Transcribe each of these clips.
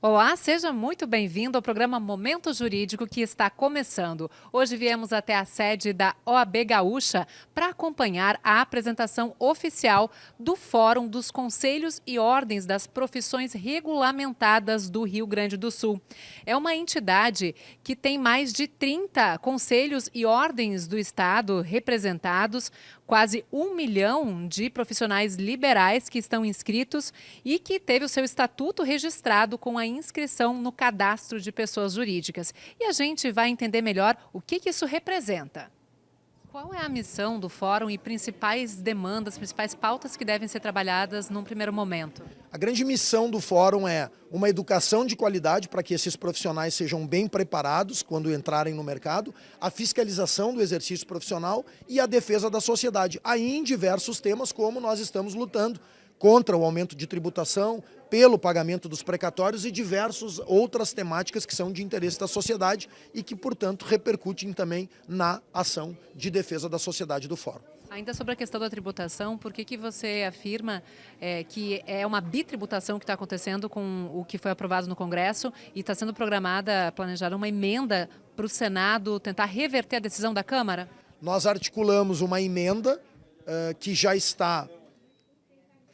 Olá, seja muito bem-vindo ao programa Momento Jurídico que está começando. Hoje viemos até a sede da OAB Gaúcha para acompanhar a apresentação oficial do Fórum dos Conselhos e Ordens das Profissões Regulamentadas do Rio Grande do Sul. É uma entidade que tem mais de 30 conselhos e ordens do Estado representados, quase 1 milhão de profissionais liberais que estão inscritos e que teve o seu estatuto registrado com a inscrição no cadastro de pessoas jurídicas. E a gente vai entender melhor o que isso representa. Qual é a missão do fórum e principais demandas, principais pautas que devem ser trabalhadas num primeiro momento? A grande missão do fórum é uma educação de qualidade para que esses profissionais sejam bem preparados quando entrarem no mercado, a fiscalização do exercício profissional e a defesa da sociedade. Aí em diversos temas, como nós estamos lutando contra o aumento de tributação, pelo pagamento dos precatórios e diversas outras temáticas que são de interesse da sociedade e que, portanto, repercutem também na ação de defesa da sociedade do fórum. Ainda sobre a questão da tributação, por que você afirma que é uma bitributação que está acontecendo com o que foi aprovado no Congresso e está sendo planejada uma emenda para o Senado tentar reverter a decisão da Câmara? Nós articulamos uma emenda que já está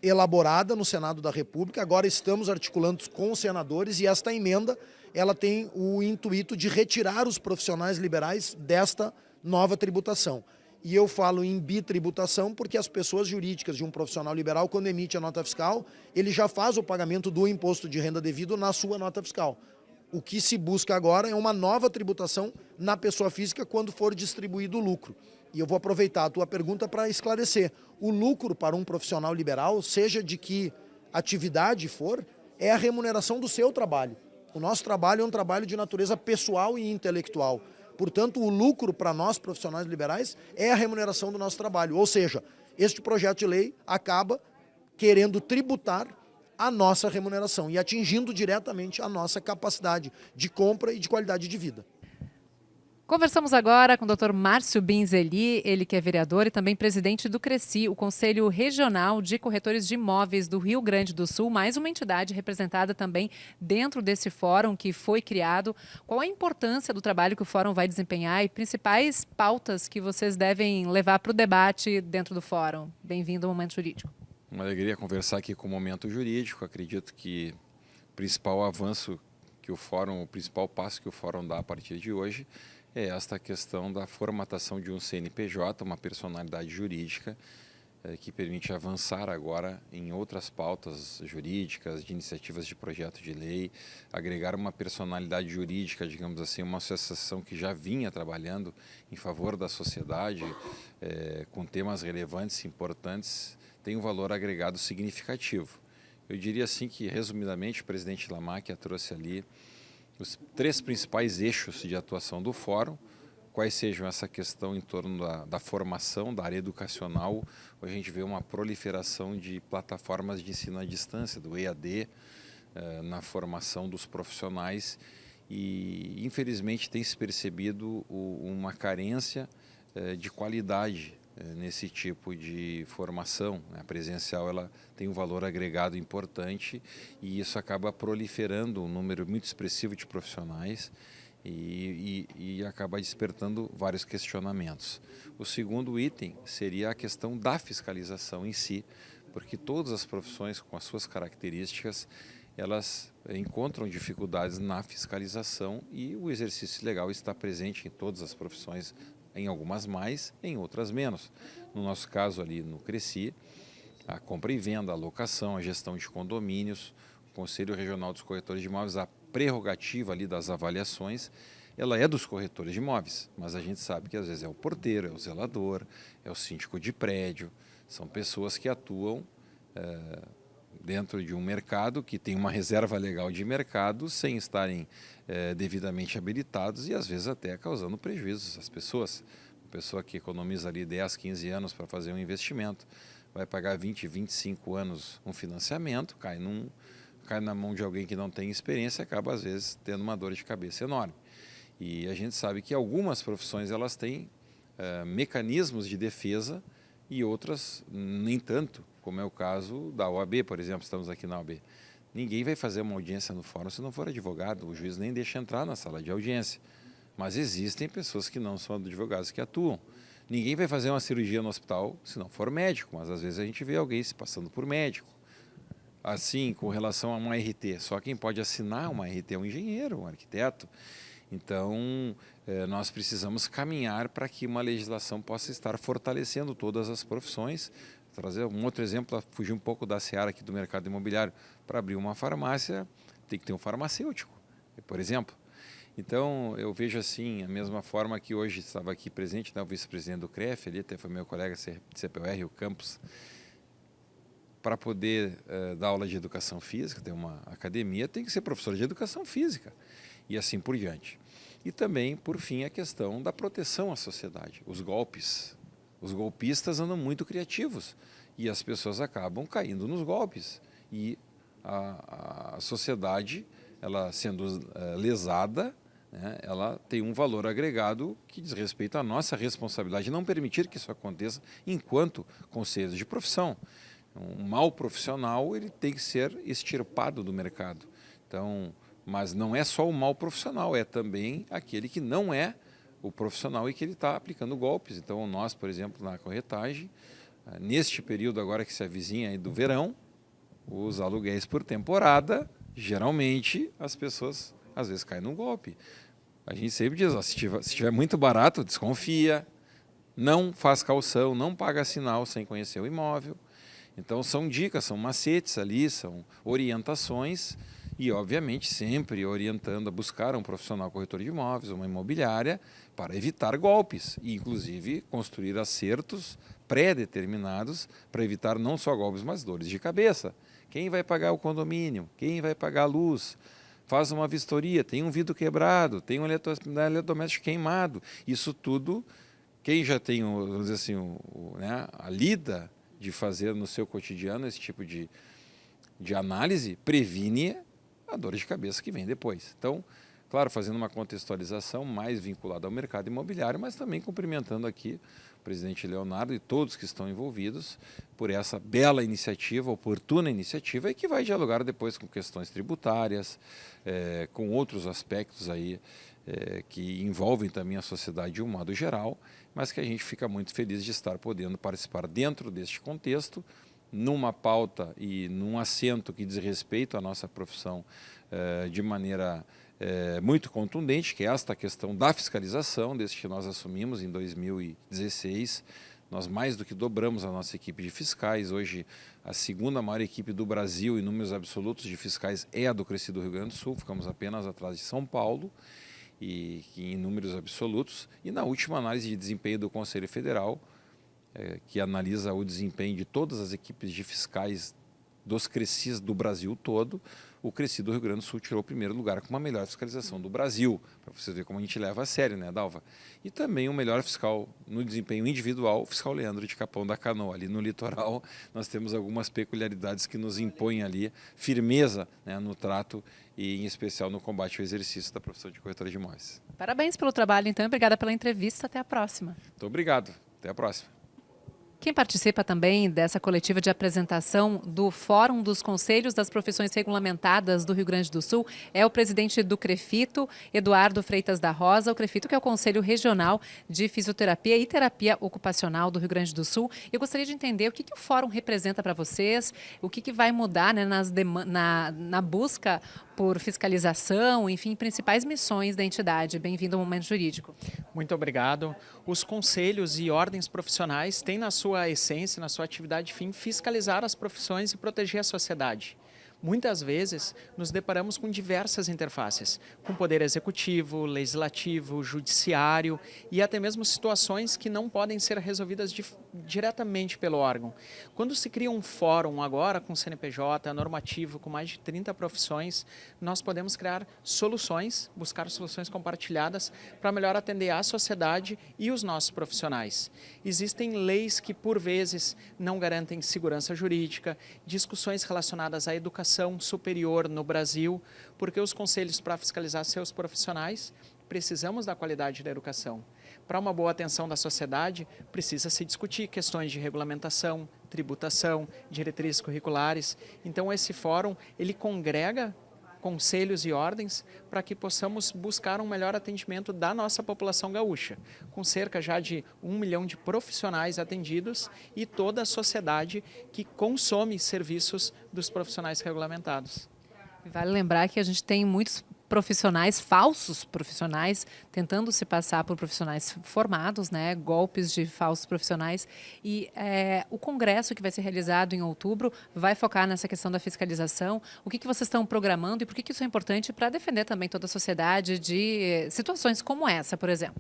elaborada no Senado da República, agora estamos articulando com os senadores e esta emenda ela tem o intuito de retirar os profissionais liberais desta nova tributação. E eu falo em bitributação porque as pessoas jurídicas de um profissional liberal, quando emite a nota fiscal, ele já faz o pagamento do imposto de renda devido na sua nota fiscal. O que se busca agora é uma nova tributação na pessoa física quando for distribuído o lucro. E eu vou aproveitar a tua pergunta para esclarecer. O lucro para um profissional liberal, seja de que atividade for, é a remuneração do seu trabalho. O nosso trabalho é um trabalho de natureza pessoal e intelectual. Portanto, o lucro para nós, profissionais liberais, é a remuneração do nosso trabalho. Ou seja, este projeto de lei acaba querendo tributar a nossa remuneração e atingindo diretamente a nossa capacidade de compra e de qualidade de vida. Conversamos agora com o Dr. Márcio Binzeli, ele que é vereador e também presidente do CRECI, o Conselho Regional de Corretores de Imóveis do Rio Grande do Sul, mais uma entidade representada também dentro desse fórum que foi criado. Qual a importância do trabalho que o fórum vai desempenhar e principais pautas que vocês devem levar para o debate dentro do fórum? Bem-vindo ao Momento Jurídico. Uma alegria conversar aqui com o Momento Jurídico. Acredito que o principal avanço que o fórum, o principal passo que o fórum dá a partir de hoje é esta questão da formatação de um CNPJ, uma personalidade jurídica, que permite avançar agora em outras pautas jurídicas, de iniciativas de projeto de lei, agregar uma personalidade jurídica, digamos assim, uma associação que já vinha trabalhando em favor da sociedade, com temas relevantes e importantes, tem um valor agregado significativo. Eu diria assim que, resumidamente, o presidente Lamáquia trouxe ali os 3 principais eixos de atuação do fórum, quais sejam essa questão em torno da formação, da área educacional. Hoje a gente vê uma proliferação de plataformas de ensino à distância, do EAD, na formação dos profissionais e, infelizmente, tem se percebido uma carência de qualidade nesse tipo de formação. A presencial ela tem um valor agregado importante e isso acaba proliferando um número muito expressivo de profissionais e acaba despertando vários questionamentos. O segundo item seria a questão da fiscalização em si, porque todas as profissões com as suas características elas encontram dificuldades na fiscalização e o exercício legal está presente em todas as profissões, em algumas mais, em outras menos. No nosso caso ali no CRECI, a compra e venda, a locação, a gestão de condomínios, o Conselho Regional dos Corretores de Imóveis, a prerrogativa ali das avaliações, ela é dos corretores de imóveis, mas a gente sabe que às vezes é o porteiro, é o zelador, é o síndico de prédio, são pessoas que atuam dentro de um mercado que tem uma reserva legal de mercado sem estarem devidamente habilitados e às vezes até causando prejuízos às pessoas. Uma pessoa que economiza ali 10, 15 anos para fazer um investimento, vai pagar 20, 25 anos um financiamento, cai na mão de alguém que não tem experiência e acaba às vezes tendo uma dor de cabeça enorme. E a gente sabe que algumas profissões elas têm mecanismos de defesa e outras nem tanto, como é o caso da OAB, por exemplo, estamos aqui na OAB. Ninguém vai fazer uma audiência no fórum se não for advogado, o juiz nem deixa entrar na sala de audiência. Mas existem pessoas que não são advogados que atuam. Ninguém vai fazer uma cirurgia no hospital se não for médico, mas às vezes a gente vê alguém se passando por médico. Assim, com relação a uma RT, só quem pode assinar uma RT é um engenheiro, um arquiteto. Então, nós precisamos caminhar para que uma legislação possa estar fortalecendo todas as profissões. Trazer um outro exemplo, fugir um pouco da seara aqui do mercado imobiliário. Para abrir uma farmácia, tem que ter um farmacêutico, por exemplo. Então, eu vejo assim, a mesma forma que hoje estava aqui presente, né, o vice-presidente do CREF, ali até foi meu colega de CPUR, o Campos, para poder dar aula de educação física, ter uma academia, tem que ser professor de educação física e assim por diante. E também, por fim, a questão da proteção à sociedade. Os golpistas andam muito criativos e as pessoas acabam caindo nos golpes. E a sociedade, ela sendo lesada, né, ela tem um valor agregado que diz respeito à nossa responsabilidade de não permitir que isso aconteça enquanto conselheiros de profissão. Um mau profissional, ele tem que ser extirpado do mercado. Então, mas não é só o mau profissional, é também aquele que não é o profissional e que ele está aplicando golpes. Então, nós, por exemplo, na corretagem, neste período agora que se avizinha aí do verão, os aluguéis por temporada, geralmente as pessoas às vezes caem no golpe. A gente sempre diz, ó, se tiver muito barato, desconfia, não faz caução, não paga sinal sem conhecer o imóvel. Então são dicas, são macetes ali, são orientações e obviamente sempre orientando a buscar um profissional corretor de imóveis, uma imobiliária, para evitar golpes e inclusive construir acertos pré-determinados para evitar não só golpes, mas dores de cabeça. Quem vai pagar o condomínio? Quem vai pagar a luz? Faz uma vistoria, tem um vidro quebrado, tem um eletrodoméstico queimado. Isso tudo, quem já tem, vamos dizer assim, né, a lida de fazer no seu cotidiano esse tipo de análise, previne a dor de cabeça que vem depois. Então, claro, fazendo uma contextualização mais vinculada ao mercado imobiliário, mas também cumprimentando aqui o presidente Leonardo e todos que estão envolvidos por essa bela iniciativa, oportuna iniciativa, e que vai dialogar depois com questões tributárias, com outros aspectos aí que envolvem também a sociedade de um modo geral, mas que a gente fica muito feliz de estar podendo participar dentro deste contexto, numa pauta e num assento que diz respeito à nossa profissão de maneira muito contundente, que é esta questão da fiscalização, desde que nós assumimos em 2016. Nós mais do que dobramos a nossa equipe de fiscais. Hoje, a segunda maior equipe do Brasil em números absolutos de fiscais é a do Crescido Rio Grande do Sul, ficamos apenas atrás de São Paulo, e em números absolutos. E na última análise de desempenho do Conselho Federal, que analisa o desempenho de todas as equipes de fiscais dos Crescis do Brasil todo, o Cresci do Rio Grande do Sul tirou o primeiro lugar com uma melhor fiscalização do Brasil, para você ver como a gente leva a sério, né, Dalva? E também o melhor fiscal no desempenho individual, o fiscal Leandro de Capão da Canoa. Ali no litoral, nós temos algumas peculiaridades que nos impõem ali firmeza, né, no trato e, em especial, no combate ao exercício da profissão de corretora de imóveis. Parabéns pelo trabalho, então, e obrigada pela entrevista. Até a próxima. Muito obrigado. Até a próxima. Quem participa também dessa coletiva de apresentação do Fórum dos Conselhos das Profissões Regulamentadas do Rio Grande do Sul é o presidente do CREFITO, Eduardo Freitas da Rosa. O CREFITO, que é o Conselho Regional de Fisioterapia e Terapia Ocupacional do Rio Grande do Sul. Eu gostaria de entender o que o Fórum representa para vocês, o que vai mudar, né, na busca por fiscalização, enfim, principais missões da entidade. Bem-vindo ao Momento Jurídico. Muito obrigado. Os conselhos e ordens profissionais têm na sua essência, na sua atividade fim, fiscalizar as profissões e proteger a sociedade. Muitas vezes nos deparamos com diversas interfaces, com poder executivo, legislativo, judiciário e até mesmo situações que não podem ser resolvidas diretamente pelo órgão. Quando se cria um fórum agora com CNPJ, normativo, com mais de 30 profissões, nós podemos criar soluções, buscar soluções compartilhadas para melhor atender a sociedade e os nossos profissionais. Existem leis que, por vezes, não garantem segurança jurídica, discussões relacionadas à educação superior no Brasil, porque os conselhos, para fiscalizar seus profissionais, precisamos da qualidade da educação. Para uma boa atenção da sociedade, precisa se discutir questões de regulamentação, tributação, diretrizes curriculares. Então, esse fórum, ele congrega conselhos e ordens para que possamos buscar um melhor atendimento da nossa população gaúcha, com cerca já de 1 milhão de profissionais atendidos e toda a sociedade que consome serviços dos profissionais regulamentados. Vale lembrar que a gente tem muitos profissionais, falsos profissionais, tentando se passar por profissionais formados, né? Golpes de falsos profissionais. E o congresso que vai ser realizado em outubro vai focar nessa questão da fiscalização. O que vocês estão programando e por que isso é importante para defender também toda a sociedade de situações como essa, por exemplo?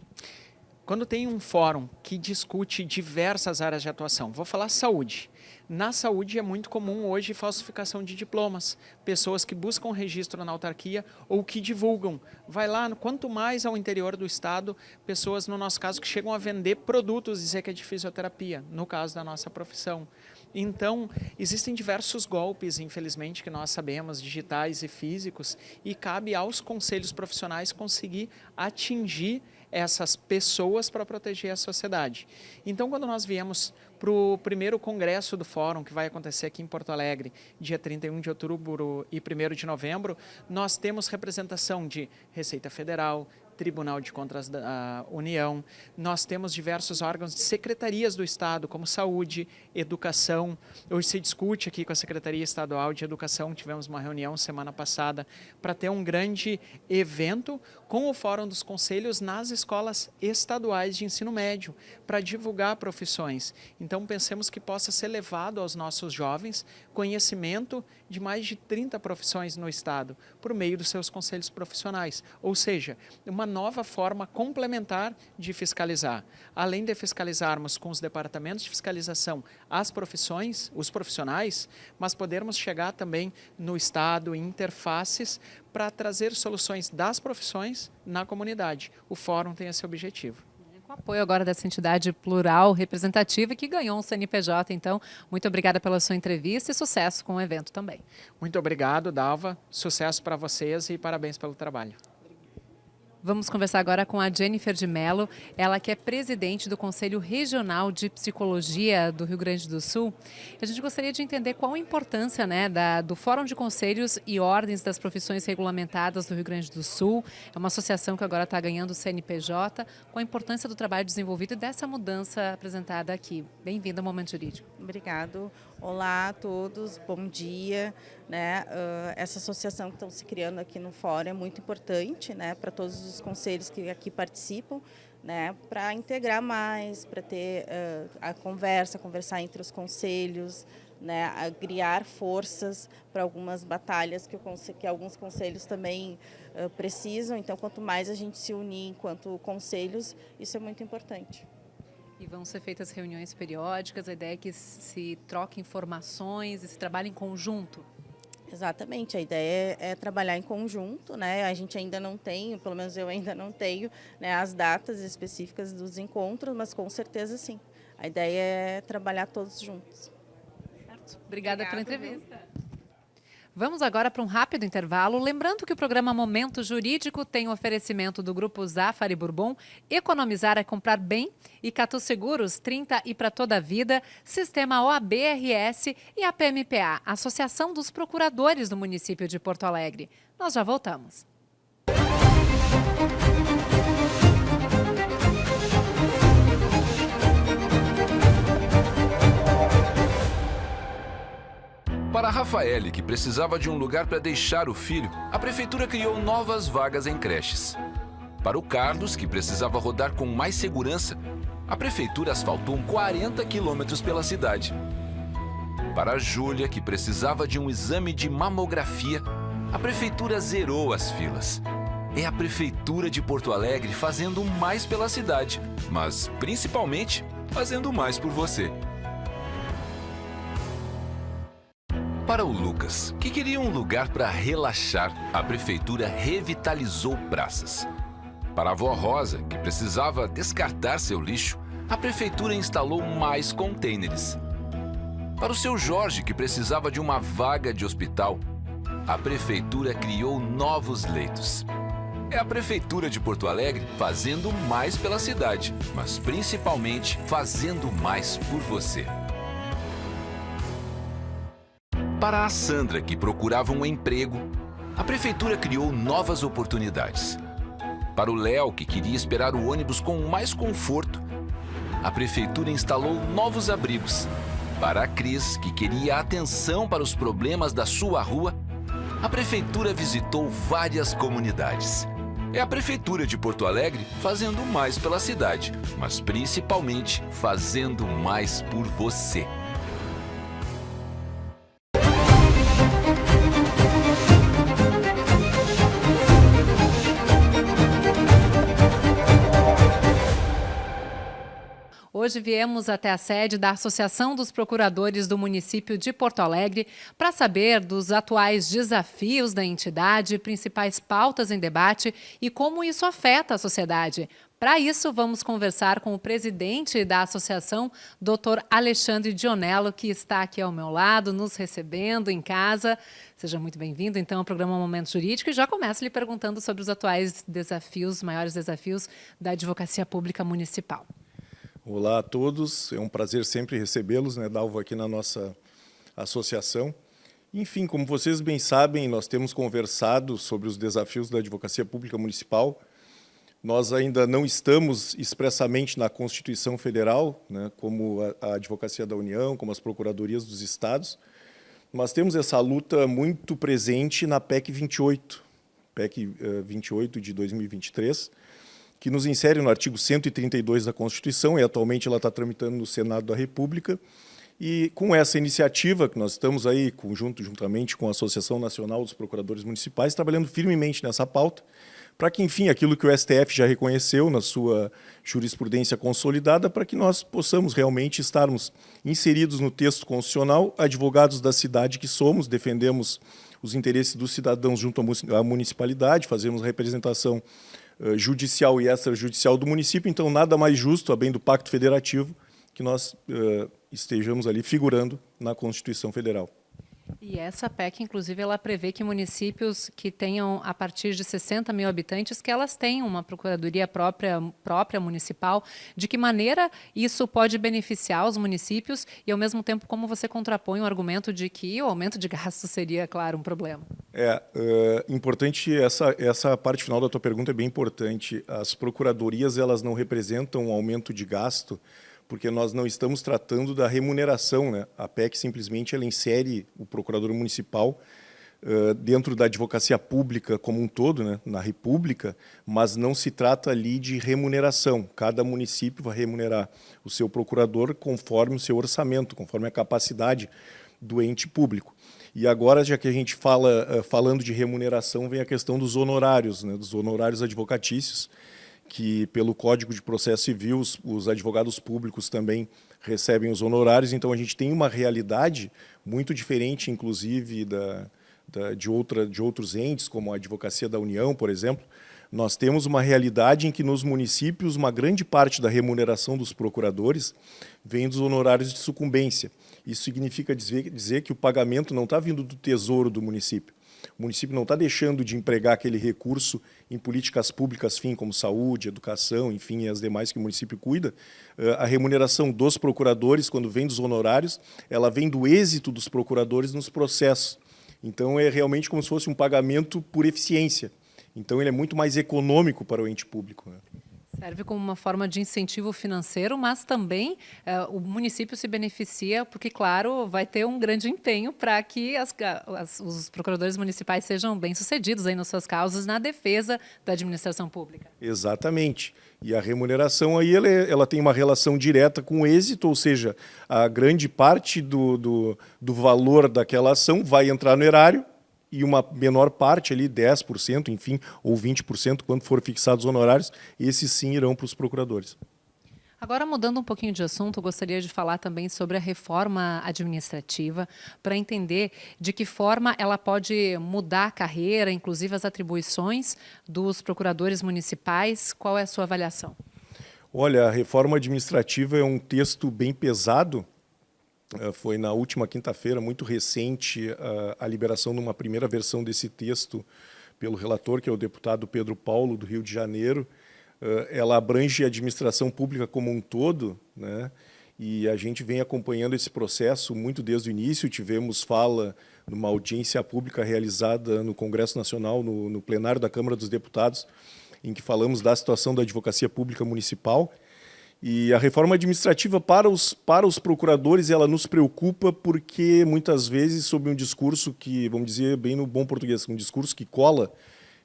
Quando tem um fórum que discute diversas áreas de atuação, vou falar saúde. Na saúde é muito comum hoje falsificação de diplomas, pessoas que buscam registro na autarquia ou que divulgam. Vai lá, quanto mais ao interior do estado, pessoas, no nosso caso, que chegam a vender produtos, dizer que é de fisioterapia, no caso da nossa profissão. Então, existem diversos golpes, infelizmente, que nós sabemos, digitais e físicos, e cabe aos conselhos profissionais conseguir atingir essas pessoas para proteger a sociedade. Então, quando nós viemos para o primeiro congresso do Fórum, que vai acontecer aqui em Porto Alegre, dia 31 de outubro e 1º de novembro, nós temos representação de Receita Federal, Tribunal de Contas da União, nós temos diversos órgãos de secretarias do Estado, como Saúde, Educação. Hoje se discute aqui com a Secretaria Estadual de Educação, tivemos uma reunião semana passada para ter um grande evento com o Fórum dos Conselhos nas escolas estaduais de ensino médio, para divulgar profissões. Então pensemos que possa ser levado aos nossos jovens conhecimento de mais de 30 profissões no Estado, por meio dos seus conselhos profissionais, ou seja, uma nova forma complementar de fiscalizar. Além de fiscalizarmos com os departamentos de fiscalização as profissões, os profissionais, mas podermos chegar também no Estado, em interfaces, para trazer soluções das profissões na comunidade. O Fórum tem esse objetivo. Com apoio agora dessa entidade plural, representativa, que ganhou um CNPJ. Então, muito obrigada pela sua entrevista e sucesso com o evento também. Muito obrigado, Dalva. Sucesso para vocês e parabéns pelo trabalho. Vamos conversar agora com a Jennifer de Mello, ela que é presidente do Conselho Regional de Psicologia do Rio Grande do Sul. A gente gostaria de entender qual a importância, né, do Fórum de Conselhos e Ordens das Profissões Regulamentadas do Rio Grande do Sul. É uma associação que agora está ganhando o CNPJ. Qual a importância do trabalho desenvolvido e dessa mudança apresentada aqui? Bem-vinda ao Momento Jurídico. Obrigado. Olá a todos, bom dia. Né? Essa associação que estão se criando aqui no Fórum é muito importante, né, para todos os conselhos que aqui participam, né, para integrar mais, para ter a conversar entre os conselhos, né, a criar forças para algumas batalhas que alguns conselhos também precisam. Então, quanto mais a gente se unir enquanto conselhos, isso é muito importante. E vão ser feitas reuniões periódicas, a ideia é que se troque informações e se trabalhe em conjunto? Exatamente, a ideia é trabalhar em conjunto, né? A gente ainda não tem, pelo menos eu ainda não tenho, né, as datas específicas dos encontros, mas com certeza sim. A ideia é trabalhar todos juntos. Certo. Obrigada pela entrevista. Vamos agora para um rápido intervalo. Lembrando que o programa Momento Jurídico tem o oferecimento do Grupo Zafari Bourbon, Economizar é Comprar Bem, e Catu Seguros, 30 e para toda a vida, Sistema OAB-RS e a PMPA, Associação dos Procuradores do município de Porto Alegre. Nós já voltamos. Para a Rafaele, que precisava de um lugar para deixar o filho, a prefeitura criou novas vagas em creches. Para o Carlos, que precisava rodar com mais segurança, a prefeitura asfaltou 40 quilômetros pela cidade. Para a Júlia, que precisava de um exame de mamografia, a prefeitura zerou as filas. É a Prefeitura de Porto Alegre fazendo mais pela cidade, mas principalmente fazendo mais por você. Para o Lucas, que queria um lugar para relaxar, a prefeitura revitalizou praças. Para a avó Rosa, que precisava descartar seu lixo, a prefeitura instalou mais contêineres. Para o seu Jorge, que precisava de uma vaga de hospital, a prefeitura criou novos leitos. É a Prefeitura de Porto Alegre fazendo mais pela cidade, mas principalmente fazendo mais por você. Para a Sandra, que procurava um emprego, a Prefeitura criou novas oportunidades. Para o Léo, que queria esperar o ônibus com mais conforto, a Prefeitura instalou novos abrigos. Para a Cris, que queria atenção para os problemas da sua rua, a Prefeitura visitou várias comunidades. É a Prefeitura de Porto Alegre fazendo mais pela cidade, mas principalmente fazendo mais por você. Hoje viemos até a sede da Associação dos Procuradores do município de Porto Alegre para saber dos atuais desafios da entidade, principais pautas em debate e como isso afeta a sociedade. Para isso, vamos conversar com o presidente da associação, Dr. Alexandre Dionello, que está aqui ao meu lado, nos recebendo em casa. Seja muito bem-vindo, então, ao programa Momento Jurídico. E já começo lhe perguntando sobre os atuais desafios, maiores desafios da advocacia pública municipal. Olá a todos, é um prazer sempre recebê-los, né, Dalva, aqui na nossa associação. Enfim, como vocês bem sabem, nós temos conversado sobre os desafios da advocacia pública municipal. Nós ainda não estamos expressamente na Constituição Federal, né, como a Advocacia da União, como as Procuradorias dos Estados, mas temos essa luta muito presente na PEC 28, PEC 28 de 2023, que nos insere no artigo 132 da Constituição, e atualmente ela está tramitando no Senado da República. E com essa iniciativa, que nós estamos aí, juntamente com a Associação Nacional dos Procuradores Municipais, trabalhando firmemente nessa pauta, para que, enfim, aquilo que o STF já reconheceu na sua jurisprudência consolidada, para que nós possamos realmente estarmos inseridos no texto constitucional, advogados da cidade que somos, defendemos os interesses dos cidadãos junto à municipalidade, fazemos a representação judicial e extrajudicial do município, então nada mais justo, a bem do Pacto Federativo, que nós estejamos ali figurando na Constituição Federal. E essa PEC, inclusive, ela prevê que municípios que tenham a partir de 60 mil habitantes, que elas tenham uma procuradoria própria municipal. De que maneira isso pode beneficiar os municípios e, ao mesmo tempo, como você contrapõe o argumento de que o aumento de gastos seria, claro, um problema? Importante, essa parte final da tua pergunta é bem importante. As procuradorias, elas não representam um aumento de gasto, porque nós não estamos tratando da remuneração, né? A PEC simplesmente ela insere o procurador municipal dentro da advocacia pública como um todo, né? Na República, mas não se trata ali de remuneração. Cada município vai remunerar o seu procurador conforme o seu orçamento, conforme a capacidade do ente público. E agora, já que a gente falando de remuneração, vem a questão dos honorários, né? Dos honorários advocatícios, que pelo Código de Processo Civil os advogados públicos também recebem os honorários, então a gente tem uma realidade muito diferente, inclusive, de outros entes, como a Advocacia da União, por exemplo. Nós temos uma realidade em que nos municípios uma grande parte da remuneração dos procuradores vem dos honorários de sucumbência. Isso significa dizer que o pagamento não está vindo do tesouro do município. O município não está deixando de empregar aquele recurso em políticas públicas, como saúde, educação, enfim, as demais que o município cuida. A remuneração dos procuradores, quando vem dos honorários, ela vem do êxito dos procuradores nos processos. Então, é realmente como se fosse um pagamento por eficiência. Então, ele é muito mais econômico para o ente público, né? Serve como uma forma de incentivo financeiro, mas também o município se beneficia porque, claro, vai ter um grande empenho para que os procuradores municipais sejam bem-sucedidos aí nas suas causas na defesa da administração pública. Exatamente. E a remuneração aí ela tem uma relação direta com o êxito, ou seja, a grande parte do valor daquela ação vai entrar no erário, e uma menor parte, ali, 10%, enfim, ou 20%, quando for fixados os honorários, esses sim irão para os procuradores. Agora, mudando um pouquinho de assunto, eu gostaria de falar também sobre a reforma administrativa, para entender de que forma ela pode mudar a carreira, inclusive as atribuições dos procuradores municipais. Qual é a sua avaliação? Olha, a reforma administrativa é um texto bem pesado. Foi na última quinta-feira, muito recente, a liberação de uma primeira versão desse texto pelo relator, que é o deputado Pedro Paulo, do Rio de Janeiro, ela abrange a administração pública como um todo, né? E a gente vem acompanhando esse processo muito desde o início. Tivemos fala numa audiência pública realizada no Congresso Nacional, no plenário da Câmara dos Deputados, em que falamos da situação da advocacia pública municipal. E a reforma administrativa para os procuradores, ela nos preocupa porque, muitas vezes, sob um discurso que, vamos dizer bem no bom português, um discurso que cola,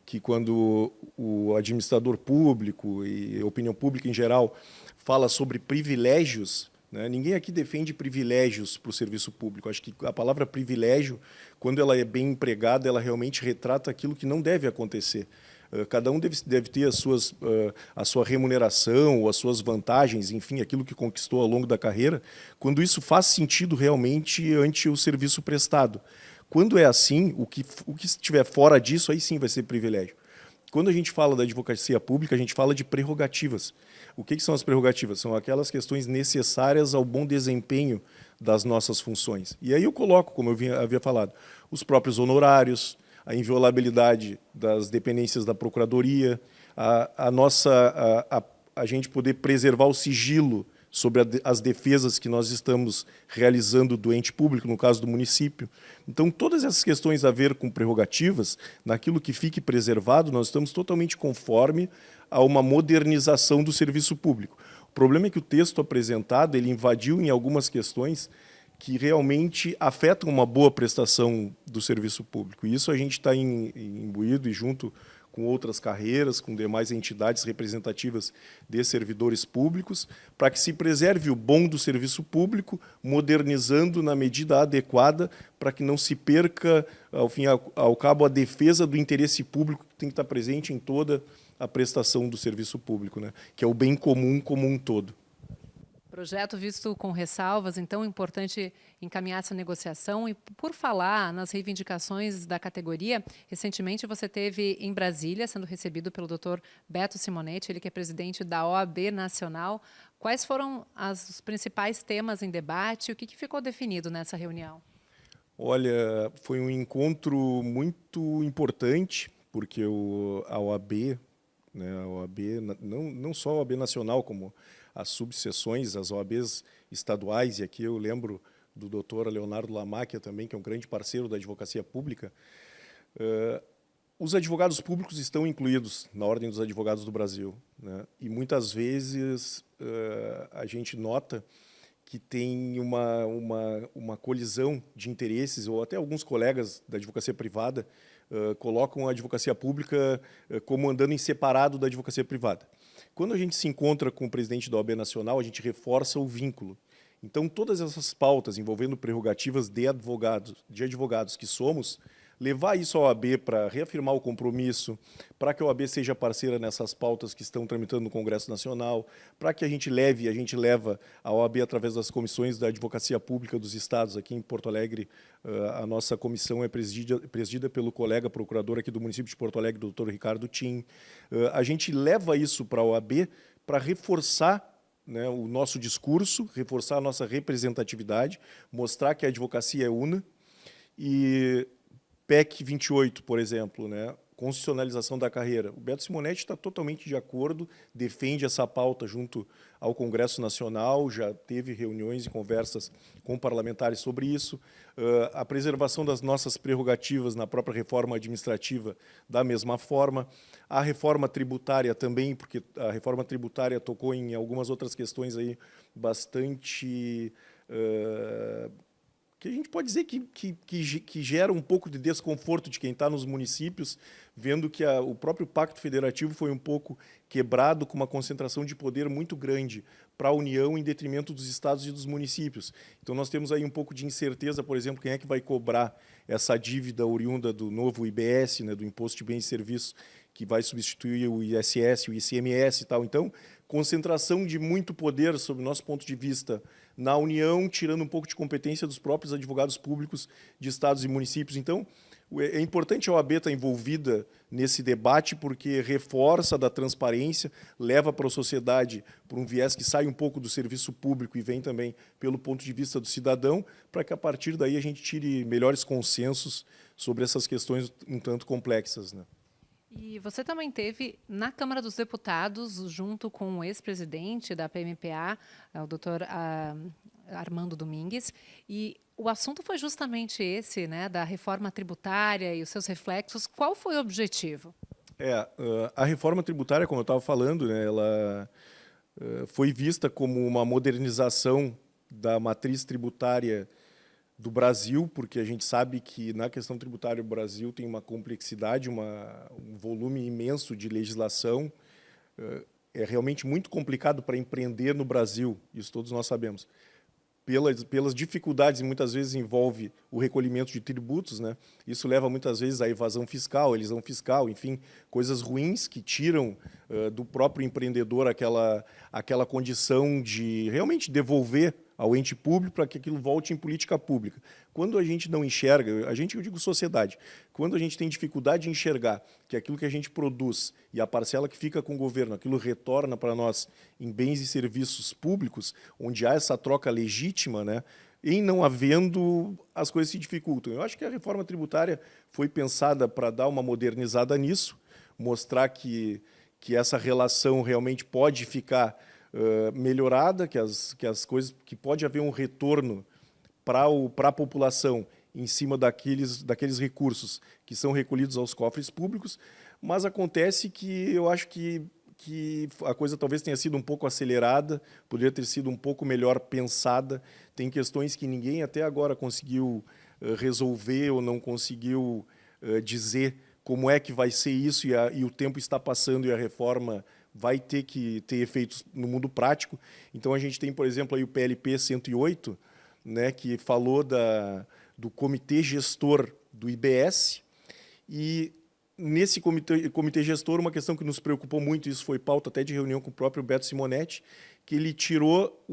que quando o administrador público e a opinião pública em geral fala sobre privilégios, né, ninguém aqui defende privilégios para o serviço público. Acho que a palavra privilégio, quando ela é bem empregada, ela realmente retrata aquilo que não deve acontecer. Cada um deve ter a sua remuneração, ou as suas vantagens, enfim, aquilo que conquistou ao longo da carreira, quando isso faz sentido realmente ante o serviço prestado. Quando é assim, o que estiver fora disso, aí sim vai ser privilégio. Quando a gente fala da advocacia pública, a gente fala de prerrogativas. O que são as prerrogativas? São aquelas questões necessárias ao bom desempenho das nossas funções. E aí eu coloco, como eu havia falado, os próprios honorários, a inviolabilidade das dependências da Procuradoria, a gente poder preservar o sigilo sobre as defesas que nós estamos realizando do ente público, no caso do município. Então, todas essas questões a ver com prerrogativas, naquilo que fique preservado, nós estamos totalmente conforme a uma modernização do serviço público. O problema é que o texto apresentado, ele invadiu em algumas questões que realmente afetam uma boa prestação do serviço público. E isso a gente está imbuído e junto com outras carreiras, com demais entidades representativas de servidores públicos, para que se preserve o bom do serviço público, modernizando na medida adequada, para que não se perca, ao fim e ao cabo, a defesa do interesse público que tem que estar presente em toda a prestação do serviço público, né? Que é o bem comum como um todo. Projeto visto com ressalvas, então é importante encaminhar essa negociação. E por falar nas reivindicações da categoria, recentemente você esteve em Brasília, sendo recebido pelo Dr. Beto Simonetti, ele que é presidente da OAB Nacional. Quais foram os principais temas em debate e o que ficou definido nessa reunião? Olha, foi um encontro muito importante, porque a OAB, né, não só a OAB Nacional, como as subseções, as OABs estaduais, e aqui eu lembro do doutor Leonardo Lamacchia também, que é um grande parceiro da advocacia pública. Os advogados públicos estão incluídos na Ordem dos Advogados do Brasil, né? E muitas vezes a gente nota que tem uma colisão de interesses, ou até alguns colegas da advocacia privada colocam a advocacia pública como andando em separado da advocacia privada. Quando a gente se encontra com o presidente da OAB Nacional, a gente reforça o vínculo. Então, todas essas pautas envolvendo prerrogativas de advogados que somos, levar isso à OAB para reafirmar o compromisso, para que a OAB seja parceira nessas pautas que estão tramitando no Congresso Nacional, para que a gente leva a OAB através das comissões da Advocacia Pública dos Estados. Aqui em Porto Alegre, a nossa comissão é presidida pelo colega procurador aqui do município de Porto Alegre, o doutor Ricardo Tim. A gente leva isso para a OAB para reforçar, né, o nosso discurso, reforçar a nossa representatividade, mostrar que a advocacia é una. E PEC 28, por exemplo, né, constitucionalização da carreira. O Beto Simonetti está totalmente de acordo, defende essa pauta junto ao Congresso Nacional, já teve reuniões e conversas com parlamentares sobre isso. A preservação das nossas prerrogativas na própria reforma administrativa, da mesma forma. A reforma tributária também, porque a reforma tributária tocou em algumas outras questões aí bastante que a gente pode dizer que gera um pouco de desconforto de quem está nos municípios, vendo que o próprio Pacto Federativo foi um pouco quebrado com uma concentração de poder muito grande para a União em detrimento dos estados e dos municípios. Então, nós temos aí um pouco de incerteza, por exemplo, quem é que vai cobrar essa dívida oriunda do novo IBS, né, do Imposto de Bens e Serviços, que vai substituir o ISS, o ICMS e tal. Então, concentração de muito poder, sob o nosso ponto de vista, na União, tirando um pouco de competência dos próprios advogados públicos de estados e municípios. Então, é importante a OAB estar envolvida nesse debate, porque reforça da transparência, leva para a sociedade por um viés que sai um pouco do serviço público e vem também pelo ponto de vista do cidadão, para que a partir daí a gente tire melhores consensos sobre essas questões um tanto complexas, né? E você também teve na Câmara dos Deputados, junto com o ex-presidente da PMPA, o doutor Armando Domingues, e o assunto foi justamente esse, né, da reforma tributária e os seus reflexos. Qual foi o objetivo? A reforma tributária, como eu estava falando, né, ela foi vista como uma modernização da matriz tributária do Brasil, porque a gente sabe que na questão tributária o Brasil tem uma complexidade, um volume imenso de legislação. É realmente muito complicado para empreender no Brasil, isso todos nós sabemos. Pelas dificuldades, e muitas vezes envolve o recolhimento de tributos, né? Isso leva muitas vezes à evasão fiscal, elisão fiscal, enfim, coisas ruins que tiram do próprio empreendedor aquela condição de realmente devolver ao ente público para que aquilo volte em política pública. Quando a gente não enxerga, eu digo sociedade, quando a gente tem dificuldade de enxergar que aquilo que a gente produz e a parcela que fica com o governo, aquilo retorna para nós em bens e serviços públicos, onde há essa troca legítima, né, em não havendo, as coisas se dificultam. Eu acho que a reforma tributária foi pensada para dar uma modernizada nisso, mostrar que essa relação realmente pode ficar melhorada, que as coisas, que pode haver um retorno para a população em cima daqueles recursos que são recolhidos aos cofres públicos, mas acontece que eu acho que a coisa talvez tenha sido um pouco acelerada, poderia ter sido um pouco melhor pensada, tem questões que ninguém até agora conseguiu resolver ou não conseguiu dizer como é que vai ser isso, e o tempo está passando e a reforma vai ter que ter efeitos no mundo prático. Então, a gente tem, por exemplo, aí o PLP 108, né, que falou do comitê gestor do IBS, e nesse comitê gestor, uma questão que nos preocupou muito, isso foi pauta até de reunião com o próprio Beto Simonetti, que ele tirou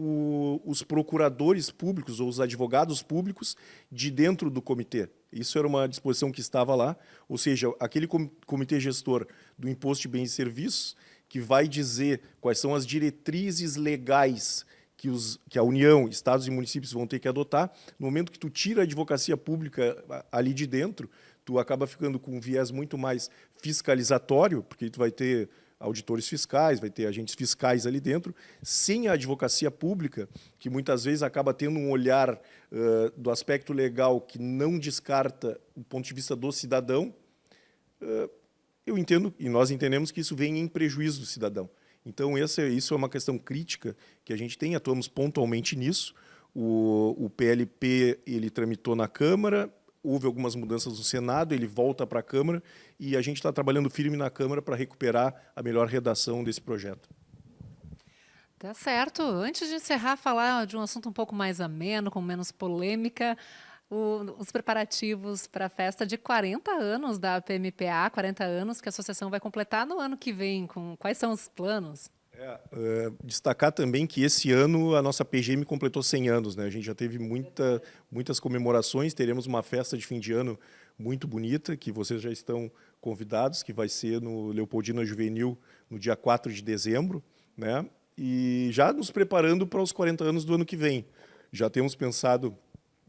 os procuradores públicos ou os advogados públicos de dentro do comitê. Isso era uma disposição que estava lá, ou seja, aquele comitê gestor do Imposto de Bens e Serviços, que vai dizer quais são as diretrizes legais que a União, Estados e municípios vão ter que adotar. No momento que tu tira a advocacia pública ali de dentro, tu acaba ficando com um viés muito mais fiscalizatório, porque tu vai ter auditores fiscais, vai ter agentes fiscais ali dentro, sem a advocacia pública, que muitas vezes acaba tendo um olhar do aspecto legal que não descarta o ponto de vista do cidadão. Eu entendo, e nós entendemos que isso vem em prejuízo do cidadão. Então, isso é uma questão crítica que a gente tem, atuamos pontualmente nisso. O PLP ele tramitou na Câmara, houve algumas mudanças no Senado, ele volta para a Câmara, e a gente está trabalhando firme na Câmara para recuperar a melhor redação desse projeto. Tá certo. Antes de encerrar, falar de um assunto um pouco mais ameno, com menos polêmica, os preparativos para a festa de 40 anos da PMPA, 40 anos que a associação vai completar no ano que vem. Quais são os planos? Destacar também que esse ano a nossa PGM completou 100 anos, né? A gente já teve muitas comemorações, teremos uma festa de fim de ano muito bonita, que vocês já estão convidados, que vai ser no Leopoldina Juvenil, no dia 4 de dezembro, né? E já nos preparando para os 40 anos do ano que vem. Já temos pensado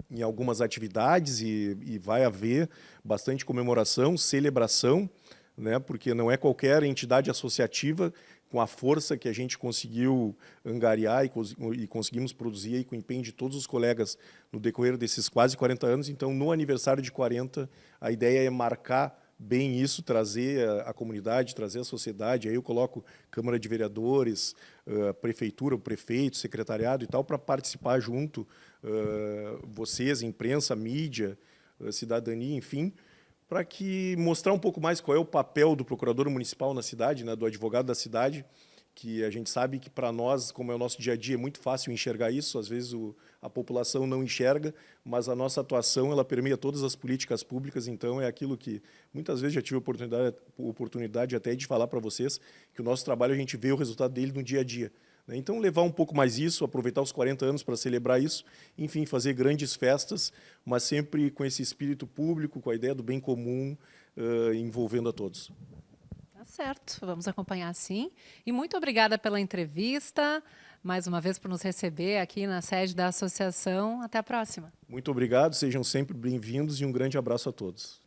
em algumas atividades e vai haver bastante comemoração, celebração, né? Porque não é qualquer entidade associativa com a força que a gente conseguiu angariar e conseguimos produzir aí com o empenho de todos os colegas no decorrer desses quase 40 anos. Então, no aniversário de 40, a ideia é marcar bem isso, trazer a comunidade, trazer a sociedade. Aí eu coloco Câmara de Vereadores, Prefeitura, o prefeito, secretariado e tal, para participar junto, vocês, imprensa, mídia, cidadania, enfim, para que mostrar um pouco mais qual é o papel do procurador municipal na cidade, né, do advogado da cidade, que a gente sabe que para nós, como é o nosso dia a dia, é muito fácil enxergar isso, às vezes a população não enxerga, mas a nossa atuação ela permeia todas as políticas públicas, então é aquilo que muitas vezes já tive a oportunidade até de falar para vocês, que o nosso trabalho a gente vê o resultado dele no dia a dia. Então, levar um pouco mais isso, aproveitar os 40 anos para celebrar isso, enfim, fazer grandes festas, mas sempre com esse espírito público, com a ideia do bem comum, envolvendo a todos. Tá certo, vamos acompanhar sim. E muito obrigada pela entrevista, mais uma vez por nos receber aqui na sede da associação. Até a próxima. Muito obrigado, sejam sempre bem-vindos e um grande abraço a todos.